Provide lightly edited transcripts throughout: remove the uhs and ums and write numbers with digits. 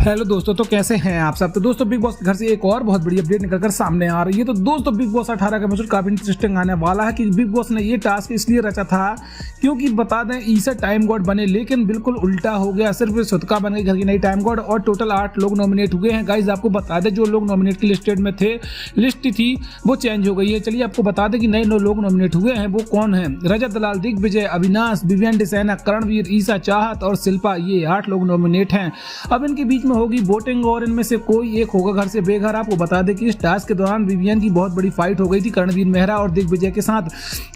Hello दोस्तों, तो कैसे हैं आप सब। तो दोस्तों बिग बॉस के घर से एक और बहुत बड़ी अपडेट निकलकर सामने आ रही है। तो दोस्तों बिग बॉस 18 का एपिसोड काफी इंटरेस्टिंग आने वाला है कि बिग बॉस ने ये टास्क इसलिए रचा था क्योंकि बता दें ईसा टाइम गॉड बने, लेकिन बिल्कुल उल्टा हो गया। सिर्फ श्रुतिका बन गई घर की नई टाइम गॉड और टोटल 8 लोग नॉमिनेट हुए हैं। गाइज आपको बता दें जो लोग नॉमिनेट की लिस्टेड में थे, लिस्ट थी वो चेंज हो गई है। चलिए आपको बता दें कि नए 9 लोग नॉमिनेट हुए हैं। वो कौन है? रजत दलाल, दिग्विजय, अविनाश, विवियन डिसैना, करणवीर, ईसा चाहत और शिल्पा, ये 8 लोग नॉमिनेट हैं। अब इनके बीच में होगी वोटिंग और इनमें से कोई एक होगा घर से बेघर। आपको बता दें कि इस टास्क के दौरान विवियन की बहुत बड़ी फाइट हो गई थी करणवीर मेहरा और दिग्विजय के साथ।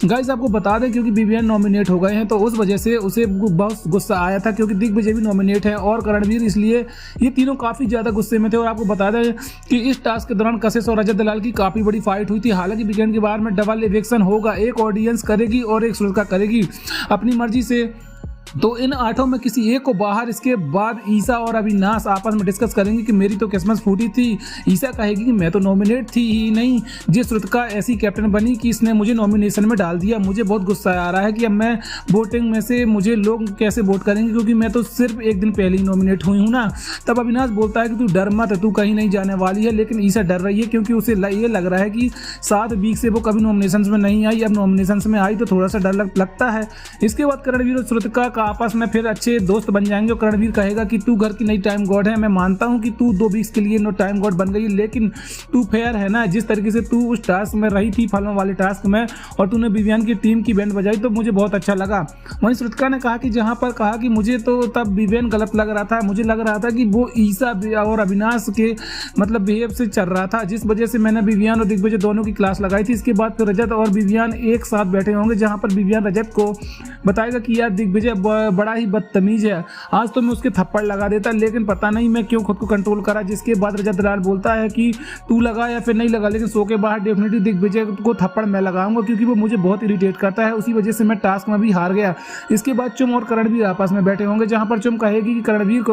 गाइस आपको बता दें क्योंकि विवियन नॉमिनेट हो गए हैं तो उस वजह से उसे बहुत गुस्सा आया था क्योंकि दिग्विजय भी नॉमिनेट है और करणवीर, इसलिए ये तीनों काफी ज्यादा गुस्से में थे। और आपको बता दें कि इस टास्क के दौरान कशिश और रजत दलाल की काफी बड़ी फाइट हुई थी। हालांकि वीकेंड के बाद में डबल इविक्शन होगा, एक ऑडियंस करेगी और एक श्रुतिका करेगी अपनी मर्जी से। तो इन 8 में किसी एक को बाहर, इसके बाद ईसा और अविनाश आपस में डिस्कस करेंगे कि मेरी तो किस्मत फूटी थी। ईसा कहेगी कि मैं तो नॉमिनेट थी ही नहीं, जी श्रुतिका ऐसी कैप्टन बनी कि इसने मुझे नॉमिनेशन में डाल दिया। मुझे बहुत गुस्सा आ रहा है कि अब मैं वोटिंग में से मुझे लोग कैसे वोट करेंगे क्योंकि मैं तो सिर्फ एक दिन पहले ही नॉमिनेट हुई हूँ ना। तब अविनाश बोलता है कि तू डर मत, तू कहीं नहीं जाने वाली है। लेकिन ईसा डर रही है क्योंकि उसे ये लग रहा है कि 7 वीक से वो कभी नॉमिनेशन में नहीं आई, अब नॉमिनेशन में आई तो थोड़ा सा डर लगता है। इसके बाद करणवीर और श्रुतिका आपस में फिर अच्छे दोस्त बन जाएंगे और करणवीर कहेगा कि तू घर की नई टाइम गॉड है, मैं मानता हूं कि तू 2 वीक्स के लिए नो टाइम गॉड बन गई, लेकिन तू फेयर है ना। जिस तरीके से तू उस टास्क में रही थी, फलों वाले टास्क में, और तूने विवियन की टीम की बैंड बजाई तो मुझे बहुत अच्छा लगा। वहीं श्रुतिका ने कहा कि जहां पर कहा कि मुझे तो तब विवियन गलत लग रहा था, मुझे लग रहा था कि वो ईसा और अविनाश के मतलब बिहेव से चल रहा था, जिस वजह से मैंने विवियन और दिग्विजय दोनों की क्लास लगाई थी। इसके बाद फिर रजत और विवियन एक साथ बैठे होंगे जहां पर विवियन रजत को बताएगा कि यार दिग्विजय बड़ा ही बदतमीज है, आज तो मैं उसके थप्पड़ लगा देता, लेकिन पता नहीं मैं क्यों खुद को कंट्रोल करा। जिसके बाद रजत दलाल बोलता है कि तू लगा या फिर नहीं लगा, लेकिन शो के बाहर डेफिनेटली दिग्विजय को थप्पड़ मैं लगाऊंगा क्योंकि वो मुझे बहुत इरिटेट करता है, उसी वजह से मैं टास्क में भी हार गया। इसके बाद चुम और करणवीर आपस में बैठे होंगे जहां पर चुम कहेगी कि करणवीर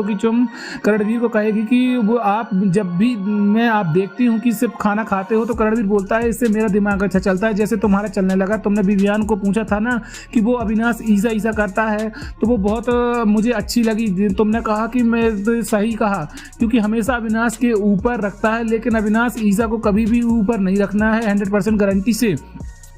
को कहेगी कि वो आप जब भी मैं आप देखती हूँ कि सिर्फ खाना खाते हो, तो करणवीर बोलता है इससे मेरा दिमाग अच्छा चलता है, जैसे तुम्हारा चलने लगा। तुमने विवियन को पूछा था ना कि वो अविनाश ईसा करता है तो वो बहुत मुझे अच्छी लगी। तुमने कहा कि मैं तो सही कहा क्योंकि हमेशा अविनाश के ऊपर रखता है, लेकिन अविनाश ईसा को कभी भी ऊपर नहीं रखना है, 100% गारंटी से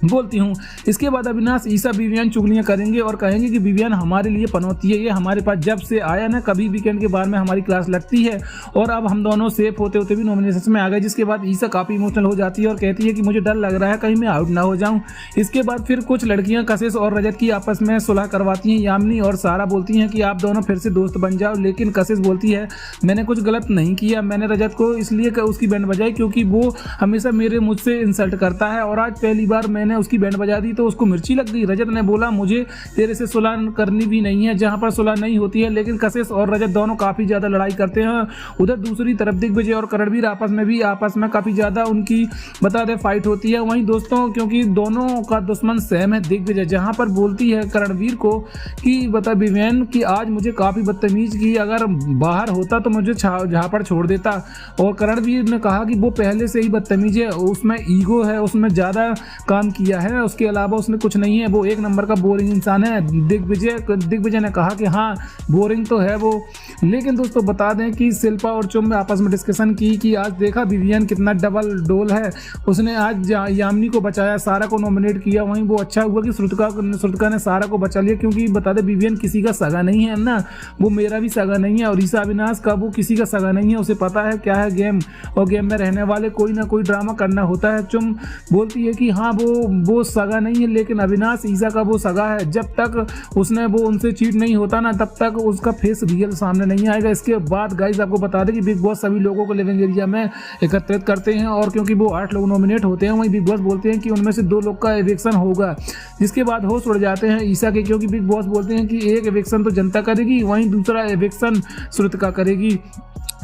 बोलती हूँ। इसके बाद अविनाश ईसा विवियन चुगलियां करेंगे और कहेंगे कि विवियन हमारे लिए पनौती है, ये हमारे पास जब से आया ना कभी वीकेंड के बाद में हमारी क्लास लगती है, और अब हम दोनों सेफ होते होते भी नॉमिनेशन में आ गए। जिसके बाद ईसा काफ़ी इमोशनल हो जाती है और कहती है कि मुझे डर लग रहा है कहीं मैं आउट ना हो जाऊँ। इसके बाद फिर कुछ लड़कियाँ कशिश और रजत की आपस में सुलह करवाती हैं। यामिनी और सारा बोलती हैं कि आप दोनों फिर से दोस्त बन जाओ, लेकिन कशिश बोलती है मैंने कुछ गलत नहीं किया, मैंने रजत को इसलिए उसकी बैंड बजाई क्योंकि वो हमेशा मुझसे इंसल्ट करता है और आज पहली बार मैंने उसकी बैंड बजा दी तो उसको मिर्ची लग गई। रजत ने बोला मुझे तेरे से सुलह करनी भी नहीं है जहां पर सुलह नहीं होती है, लेकिन कशिश और रजत दोनों काफी ज्यादा लड़ाई करते हैं। उधर दूसरी तरफ दिग्विजय और करणवीर आपस में काफी ज्यादा उनकी बता दे फाइट होती है। वहीं दोस्तों क्योंकि दोनों का दुश्मन सेम है दिग्विजय, जहां पर बोलती है करणवीर को कि बता विवियन कि आज मुझे काफी बदतमीज की, अगर बाहर होता तो मुझे जहां पर छोड़ देता। और करणवीर ने कहा कि वो पहले से ही बदतमीज है, उसमें ईगो है, उसमें ज्यादा काम किया है, उसके अलावा उसमें कुछ नहीं है, वो एक नंबर का बोरिंग इंसान है। दिग्विजय ने कहा कि हाँ बोरिंग तो है वो। लेकिन दोस्तों बता दें कि शिल्पा और चुम आपस में डिस्कशन की कि आज देखा विवियन कितना डबल डोल है, उसने आज यामिनी को बचाया, सारा को नॉमिनेट किया। वहीं वो अच्छा हुआ कि श्रुतिका ने सारा को बचा लिया क्योंकि बता दें विवियन किसी का सगा नहीं है ना, वो मेरा भी सगा नहीं है और ईसा अविनाश का वो किसी का सगा नहीं है, उसे पता है क्या है गेम, और गेम में रहने वाले कोई ना कोई ड्रामा करना होता है। चुम बोलती है कि हाँ वो सगा नहीं है, लेकिन अविनाश ईसा का वो सगा है, जब तक उसने वो उनसे चीट नहीं होता ना तब तक उसका फेस रियल सामने नहीं आएगा। इसके बाद गाइस आपको बता दें कि बिग बॉस सभी लोगों को लिविंग एरिया में एकत्रित करते हैं और क्योंकि वो 8 लोग नॉमिनेट होते हैं, वहीं बिग बॉस बोलते हैं कि उनमें से 2 लोग का एविक्शन होगा। जिसके बाद होश उड़ जाते हैं ईसा के क्योंकि बिग बॉस बोलते हैं कि एक एविक्शन तो जनता करेगी, वहीं दूसरा एविक्शन श्रुतिका करेगी।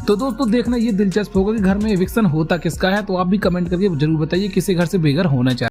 तो दोस्तों देखना ये दिलचस्प होगा कि घर में एविक्शन होता किसका है, तो आप भी कमेंट करके जरूर बताइए किसी घर से बेघर होना चाहिए।